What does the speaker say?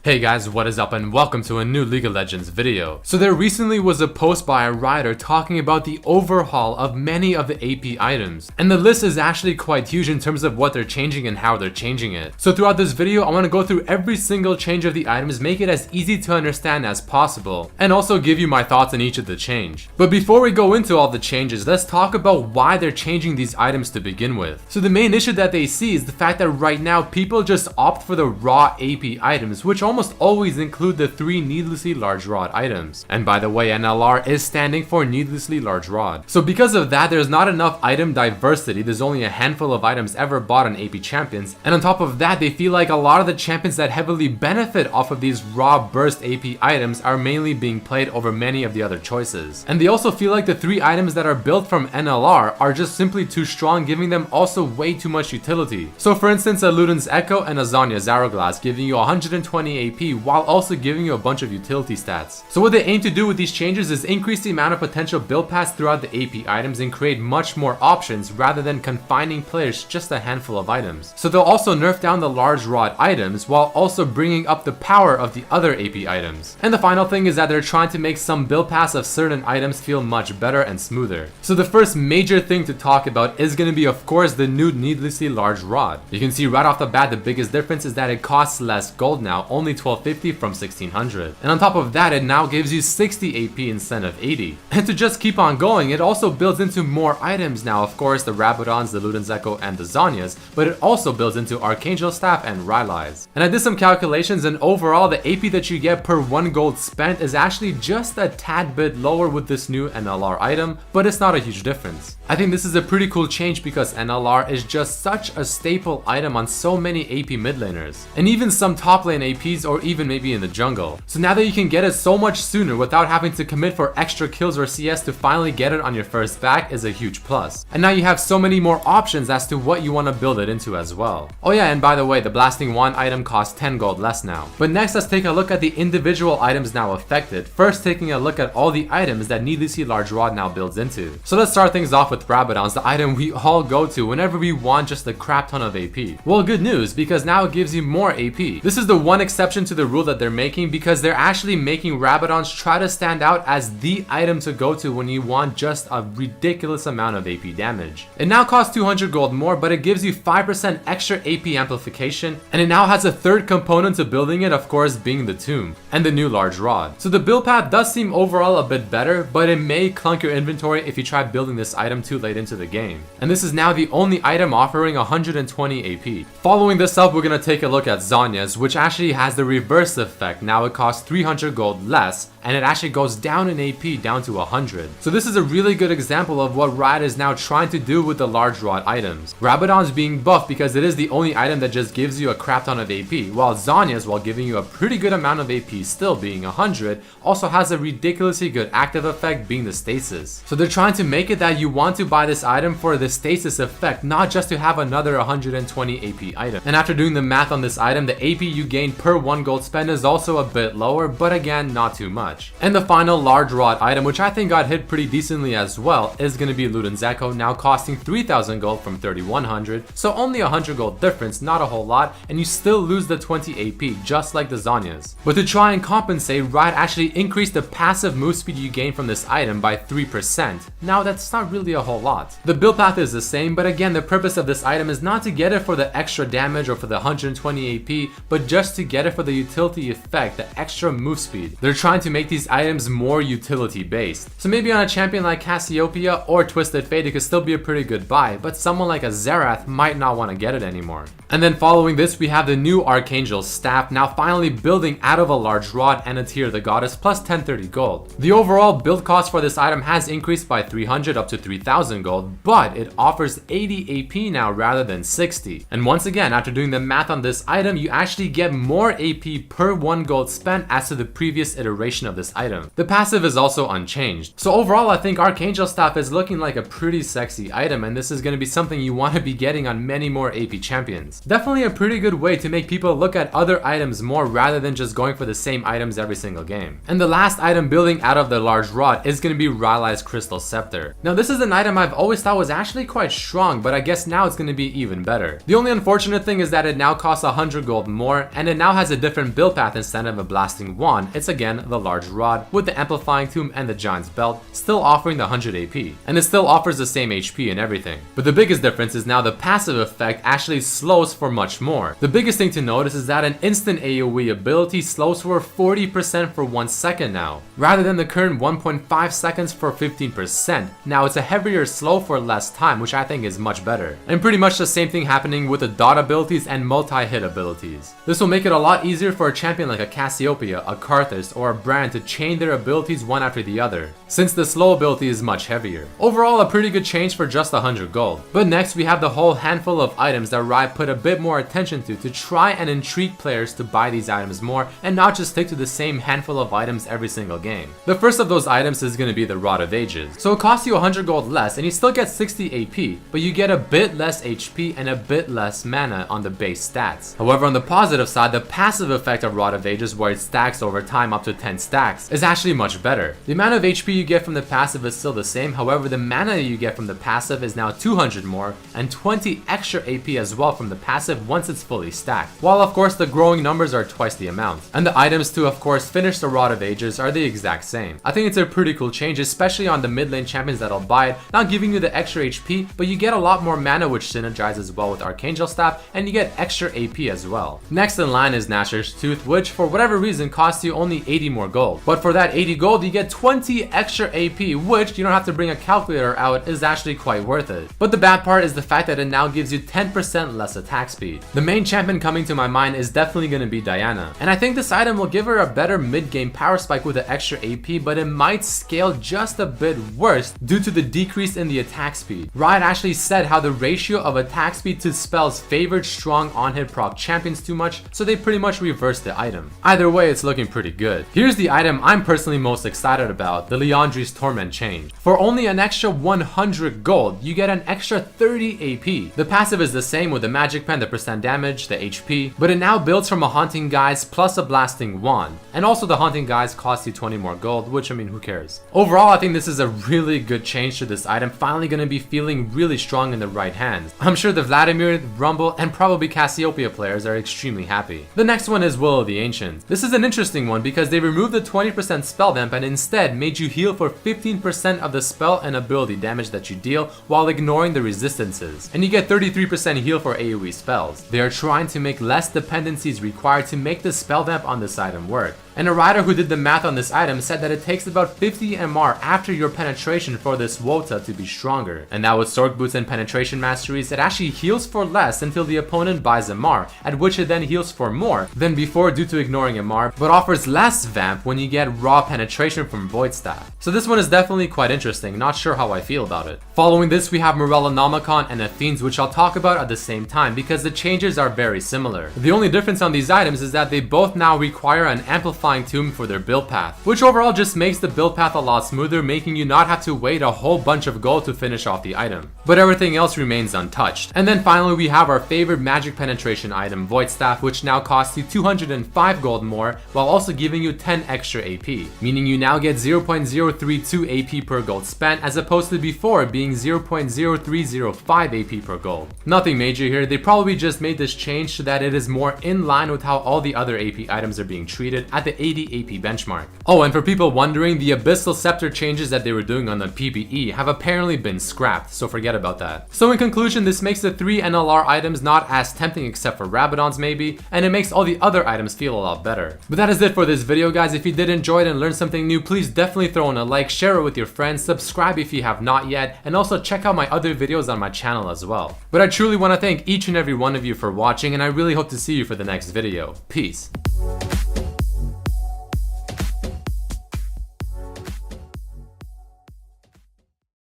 Hey guys, what is up and welcome to a new League of Legends video. So there recently was a post by a writer talking about the overhaul of many of the AP items. And the list is actually quite huge in terms of what they're changing and how they're changing it. So throughout this video, I want to go through every single change of the items, make it as easy to understand as possible, and also give you my thoughts on each of the change. But before we go into all the changes, let's talk about why they're changing these items to begin with. So the main issue that they see is the fact that right now people just opt for the raw AP items, which almost always include the 3 needlessly large rod items. And by the way, NLR is standing for needlessly large rod. So because of that, there's not enough item diversity. There's only a handful of items ever bought on AP champions. And on top of that, they feel like a lot of the champions that heavily benefit off of these raw burst AP items are mainly being played over many of the other choices. And they also feel like the 3 items that are built from NLR are just simply too strong, giving them also way too much utility. So for instance, a Luden's Echo and a Zhonya Zaroglass giving you 120 AP while also giving you a bunch of utility stats. So what they aim to do with these changes is increase the amount of potential build paths throughout the AP items and create much more options rather than confining players to just a handful of items. So they'll also nerf down the large rod items while also bringing up the power of the other AP items. And the final thing is that they're trying to make some build paths of certain items feel much better and smoother. So the first major thing to talk about is going to be, of course, the new needlessly large rod. You can see right off the bat the biggest difference is that it costs less gold now, only 1250 from 1600. And on top of that, it now gives you 60 AP instead of 80. And to just keep on going, it also builds into more items now, of course the Rabadons, the Luden's Echo, and the Zhonyas, but it also builds into Archangel Staff and Rylai's. And I did some calculations, and overall the AP that you get per 1 gold spent is actually just a tad bit lower with this new NLR item, but it's not a huge difference. I think this is a pretty cool change because NLR is just such a staple item on so many AP mid laners, and even some top lane APs or even maybe in the jungle. So now that you can get it so much sooner without having to commit for extra kills or CS to finally get it on your first back is a huge plus. And now you have so many more options as to what you want to build it into as well. Oh yeah, and by the way, the Blasting Wand item costs 10 gold less now. But next, let's take a look at the individual items now affected. First, taking a look at all the items that Needlessly Large Rod now builds into. So let's start things off with Rabadons, the item we all go to whenever we want just a crap ton of AP. Well, good news, because now it gives you more AP. This is the one exception to the rule that they're making, because they're actually making Rabadons try to stand out as the item to go to when you want just a ridiculous amount of AP damage. It now costs 200 gold more, but it gives you 5% extra AP amplification, and it now has a third component to building it, of course being the tomb and the new large rod. So the build path does seem overall a bit better, but it may clunk your inventory if you try building this item too late into the game. And this is now the only item offering 120 AP. Following this up, we're gonna take a look at Zhonya's, which actually has the reverse effect. Now it costs 300 gold less, and it actually goes down in AP down to 100. So this is a really good example of what Riot is now trying to do with the large rod items. Rabadon's being buffed because it is the only item that just gives you a crap ton of AP, while Zhonya's, while giving you a pretty good amount of AP still being 100, also has a ridiculously good active effect being the stasis. So they're trying to make it that you want to buy this item for the stasis effect, not just to have another 120 AP item. And after doing the math on this item, the AP you gain per 1 gold spend is also a bit lower, but again, not too much. And the final large rod item, which I think got hit pretty decently as well, is going to be Luden's Echo, now costing 3000 gold from 3100, so only 100 gold difference, not a whole lot, and you still lose the 20 AP just like the Zhonya's. But to try and compensate, Riot actually increased the passive move speed you gain from this item by 3%. Now that's not really a whole lot. The build path is the same, but again, the purpose of this item is not to get it for the extra damage or for the 120 AP, but just to get it for the utility effect, the extra move speed. They're trying to make these items more utility based. So maybe on a champion like Cassiopeia or Twisted Fate, it could still be a pretty good buy, but someone like a Xerath might not want to get it anymore. And then following this, we have the new Archangel Staff, now finally building out of a large rod and a Tear of the Goddess plus 1030 gold. The overall build cost for this item has increased by 300 up to 3000 gold, but it offers 80 AP now rather than 60. And once again, after doing the math on this item, you actually get more AP per 1 gold spent as to the previous iteration of this item. The passive is also unchanged. So overall, I think Archangel Staff is looking like a pretty sexy item, and this is going to be something you want to be getting on many more AP champions. Definitely a pretty good way to make people look at other items more rather than just going for the same items every single game. And the last item building out of the large rod is going to be Rylai's Crystal Scepter. Now this is an item I've always thought was actually quite strong, but I guess now it's going to be even better. The only unfortunate thing is that it now costs 100 gold more, and it now has a different build path instead of a blasting wand. It's again the large rod with the amplifying tomb and the giant's belt, still offering the 100 AP, and it still offers the same HP and everything. But the biggest difference is now the passive effect actually slows for much more. The biggest thing to notice is that an instant AoE ability slows for 40% for 1 second now, rather than the current 1.5 seconds for 15%. Now it's a heavier slow for less time, which I think is much better. And pretty much the same thing happening with the dot abilities and multi-hit abilities. This will make it a lot easier for a champion like a Cassiopeia, a Karthus, or a Brand to chain their abilities one after the other, since the slow ability is much heavier. Overall, a pretty good change for just 100 gold. But next we have the whole handful of items that Riot put a bit more attention to try and intrigue players to buy these items more and not just stick to the same handful of items every single game. The first of those items is going to be the Rod of Ages. So it costs you 100 gold less and you still get 60 AP, but you get a bit less HP and a bit less mana on the base stats. However, on the positive side, the passive effect of Rod of Ages, where it stacks over time up to 10 stacks, is actually much better. The amount of HP you get from the passive is still the same, however the mana you get from the passive is now 200 more and 20 extra AP as well from the passive once it's fully stacked, while of course the growing numbers are twice the amount. And the items to of course finish the Rod of Ages are the exact same. I think it's a pretty cool change, especially on the mid lane champions that'll buy it, not giving you the extra HP, but you get a lot more mana, which synergizes well with Archangel Staff, and you get extra AP as well. Next in line is Nashor's Tooth, which for whatever reason costs you only 80 more gold. But for that 80 gold, you get 20 extra AP, which you don't have to bring a calculator out, is actually quite worth it. But the bad part is the fact that it now gives you 10% less attack speed. The main champion coming to my mind is definitely going to be Diana, and I think this item will give her a better mid-game power spike with the extra AP, but it might scale just a bit worse due to the decrease in the attack speed. Riot actually said how the ratio of attack speed to spells favored strong on-hit proc champions too much, so they pretty much reversed the item. Either way, it's looking pretty good. Here's the item I'm personally most excited about, the Liandry's Torment change. For only an extra 100 gold, you get an extra 30 AP. The passive is the same with the magic pen, the percent damage, the HP, but it now builds from a Haunting Guise plus a blasting wand. And also the Haunting Guise costs you 20 more gold, which I mean, who cares? Overall, I think this is a really good change to this item, finally gonna be feeling really strong in the right hands. I'm sure the Vladimir, Rumble, and probably Cassiopeia players are extremely happy. The next one is Will of the Ancients. This is an interesting one because they removed the 20% spell vamp and instead made you heal for 15% of the spell and ability damage that you deal while ignoring the resistances. And you get 33% heal for AoE spells. They are trying to make less dependencies required to make the spell vamp on this item work. And a writer who did the math on this item said that it takes about 50 MR after your penetration for this Wota to be stronger. And now with Sork Boots and penetration masteries, it actually heals for less until the opponent buys MR, at which it then heals for more than before due to ignoring MR, but offers less vamp when you get raw penetration from Void Staff. So this one is definitely quite interesting, not sure how I feel about it. Following this, we have Morellonomicon and Athene's, which I'll talk about at the same time because the changes are very similar. The only difference on these items is that they both now require an amplifying tomb for their build path, which overall just makes the build path a lot smoother, making you not have to wait a whole bunch of gold to finish off the item. But everything else remains untouched. And then finally we have our favorite magic penetration item, Void Staff, which now costs you 205 gold more while also giving you 10 extra AP, meaning you now get 0.032 AP per gold spent as opposed to before being 0.0305 AP per gold. Nothing major here, they probably just made this change so that it is more in line with how all the other AP items are being treated at the 80 AP benchmark. Oh, and for people wondering, the Abyssal Scepter changes that they were doing on the PvE have apparently been scrapped, so forget about that. So in conclusion, this makes the 3 NLR items not as tempting except for Rabadon's maybe, and it makes all the other items feel a lot better. But that is it for this video, guys. If you did enjoy it and learn something new, please definitely throw in a like, share it with your friends, subscribe if you have not yet, and also check out my other videos on my channel as well. But I truly want to thank each and every one of you for watching, and I really hope to see you for the next video. Peace.